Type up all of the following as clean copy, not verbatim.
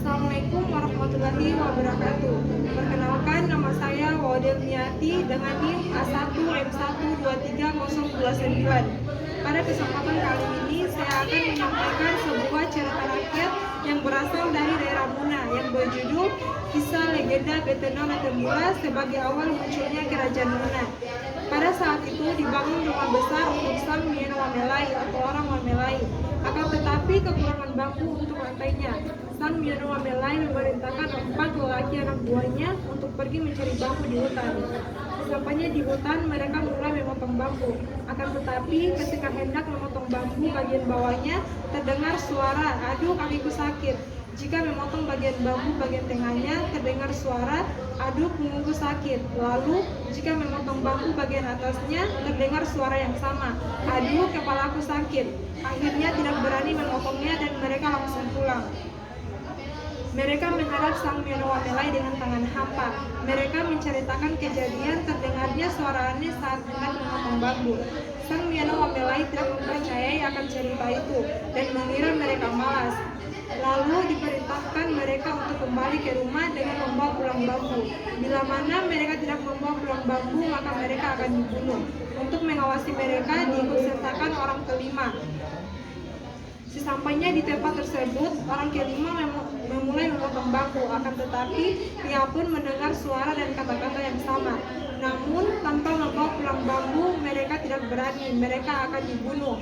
Assalamualaikum warahmatullahi wabarakatuh. Perkenalkan, nama saya Wadelmiati dengan NIM A1M1230029. Pada kesempatan kali ini saya akan menyampaikan sebuah cerita rakyat yang berasal dari daerah Muna yang berjudul Kisah Legenda Betena Temula sebagai awal munculnya Kerajaan Muna. Pada saat itu dibangun rumah besar untuk Sang Mieno Wamelai atau orang Wamelai. Akan tetapi kekurangan bambu untuk lantainya. Sang Mieno Wamelai memerintahkan 4 lelaki anak buahnya untuk pergi mencari bambu di hutan. Sesampainya di hutan, mereka mulai memotong bambu. Akan tetapi ketika hendak memotong bambu bagian bawahnya, terdengar suara, "Aduh, kakiku sakit." Jika memotong bagian bambu bagian tengahnya, terdengar suara, "Aduh, punggungku sakit." Lalu, jika memotong bambu bagian atasnya, terdengar suara yang sama, "Aduh, kepalaku sakit." Akhirnya tidak berani memotongnya dan mereka langsung pulang. Mereka menghadap Sang Mieno Wamelai dengan tangan hampa. Mereka menceritakan kejadian terdengarnya suara aneh saat hendak memotong bambu. Sang Mieno Wamelai tidak mempercayai akan cerita itu dan mengira mereka malas. Lalu diperintahkan mereka untuk kembali ke rumah dengan membawa pulang bambu. Bila mana mereka tidak membawa pulang bambu, maka mereka akan dibunuh. Untuk mengawasi mereka diikutsertakan orang kelima. Sesampainya di tempat tersebut, orang kelima memulai memotong bambu. Akan tetapi ia pun mendengar suara dan kata-kata yang sama. Namun tanpa membawa pulang bambu, mereka tidak berani. Mereka akan dibunuh.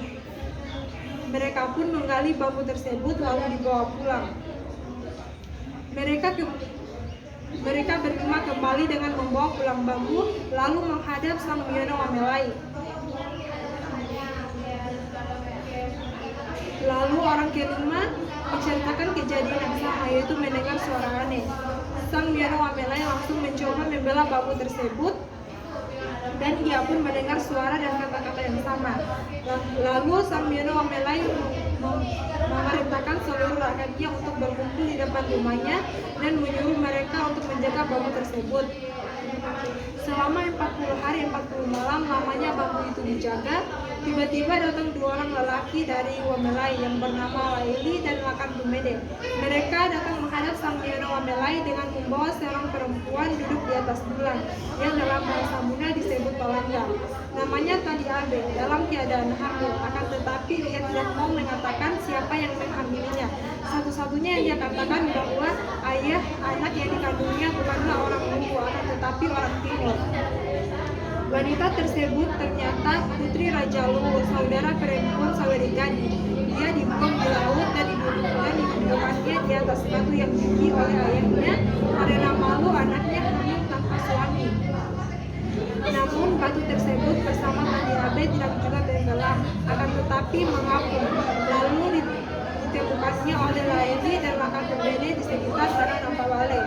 Mereka pun menggali bambu tersebut lalu dibawa pulang. Mereka berlima kembali dengan membawa pulang bambu lalu menghadap Sang Mieno Wamelai. Lalu orang kelima menceritakan kejadian yang sama, yaitu mendengar suara aneh. Sang Mieno Wamelai langsung mencoba membela bambu tersebut dan ia pun mendengar suara dan kata-kata yang sama. Lalu Sang Mieno Wamelai memerintahkan seluruh rakyatnya untuk berkumpul di depan rumahnya dan menyuruh mereka untuk menjaga bambu tersebut. Selama 40 hari 40 malam lamanya bambu itu dijaga. Tiba-tiba datang 2 orang lelaki dari Wamelai yang bernama Laili dan Lakan Tumede. Mereka datang menghadap Sang Mieno Wamelai dengan membawa seorang perempuan duduk di atas bulan yang dalam bahasa Muna disebut Palangga. Namanya Tadi Abe dalam keadaan hamil, akan tetapi dia tidak mau mengatakan siapa yang menghamilinya. Satu-satunya yang dia katakan bahwa ayah anak yang dikandungnya bukanlah orang Luwu, akan tetapi orang Timur. Wanita tersebut ternyata putri Raja Luwu, saudara perempuan Sawerigani. Dia dibuang di laut dan didudukannya di atas batu yang tinggi oleh ayahnya karena malu anaknya hamil tanpa suami. Namun batu tersebut bersama Tadi Abe tidak juga tenggelam, akan tetapi mengapung. Lalu ditemukannya oleh Laili dan Lakan Tumede di sekitar Tanah Nampawale.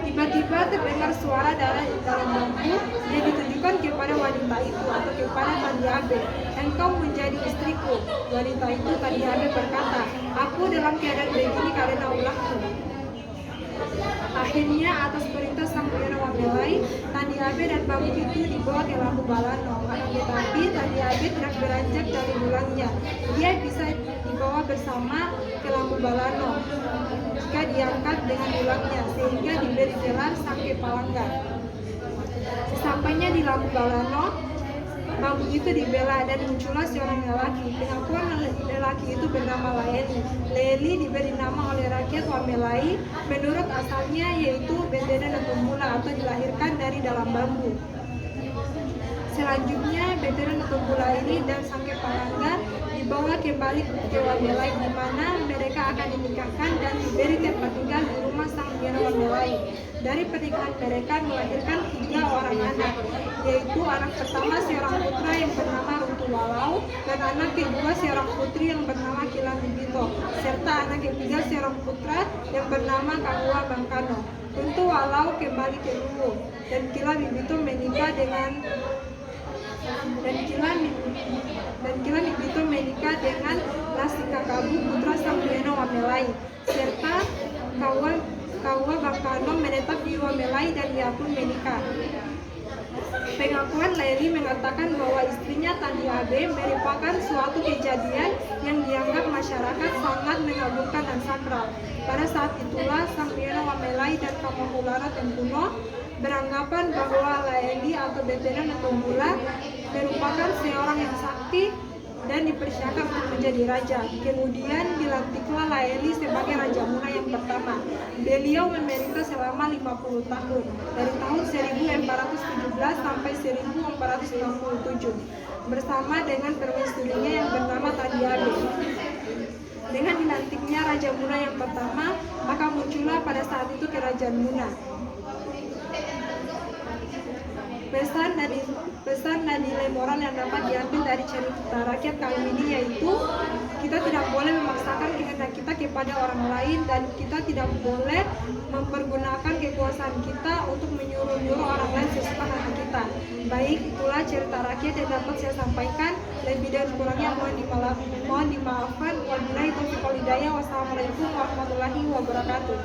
Tiba-tiba terdengar suara darah dalam bambu yang ditujukan kepada wanita itu atau kepada Tadi Abe. "Engkau menjadi istriku." Wanita itu, Tadi Abe, berkata, "Aku dalam keadaan begini karena ulahku." Akhirnya atas perintah Sang Mieno Wamelai, Tadi Abe dan bambu itu dibawa ke Lampu Balano. Akan tetapi Tadi Abe tidak beranjak dari bulangnya. Dia bisa dibawa bersama ke Lampu Balano jika diangkat dengan bulangnya, sehingga diberi gelar Sang Kepalangga. Sesampainya di Lampu Balano, bambu itu dibela dan muncullah seorang lelaki. Pengakuan lelaki itu bernama Laili. Laili diberi nama oleh rakyat Wamelai menurut asalnya, yaitu Betena Temula atau dilahirkan dari dalam bambu. Selanjutnya Betena Temula ini dan Sang Kepalangga dibawa kembali ke Wamelai, di mana mereka akan dinikahkan dan diberi tempat tinggal di rumah Sang Mieno Wamelai. Dari pernikahan mereka melahirkan 3 orang anak, yaitu anak pertama seorang putra yang bernama Runtu Walau dan anak kedua seorang putri yang bernama Kila Bibito, serta anak ketiga seorang putra yang bernama Kahua Bangkano. Runtu Walau kembali ke Luwu dan Kila Bibito menikah dengan Nasikakabu, putra Sang Mieno Wamelai, serta Kahua Bangkano menetap di Wamelai dan ia pun menikah. Pengakuan Laili mengatakan bahwa istrinya Tadi Abe merupakan suatu kejadian yang dianggap masyarakat sangat mengagumkan dan sakral. Pada saat itulah Sang Miono Wamelai dan Kamahulana Tempuno beranggapan bahwa Laeli atau Bebenan atau Bula merupakan seorang yang sakti dan dipersiapkan untuk menjadi raja. Kemudian dilantiklah Laeli sebagai Raja Muna yang pertama. Beliau memerintah selama 50 tahun, dari tahun 1417 sampai 1467, bersama dengan permaisurinya yang bernama Tadiabe. Dengan dilantiknya Raja Muna yang pertama, maka muncullah pada saat itu Kerajaan Muna. Pesan dan nilai moral yang dapat diambil dari cerita rakyat kali ini yaitu kita tidak boleh memaksakan kehendak kita kepada orang lain, dan kita tidak boleh mempergunakan kekuasaan kita untuk menyuruh-nyuruh orang lain sesuka hati kita. Baik, itulah cerita rakyat yang dapat saya sampaikan. Lebih dan kurangnya mohon dimaafkan. Wabillahi taufiq wal hidayah. Wassalamualaikum warahmatullahi wabarakatuh.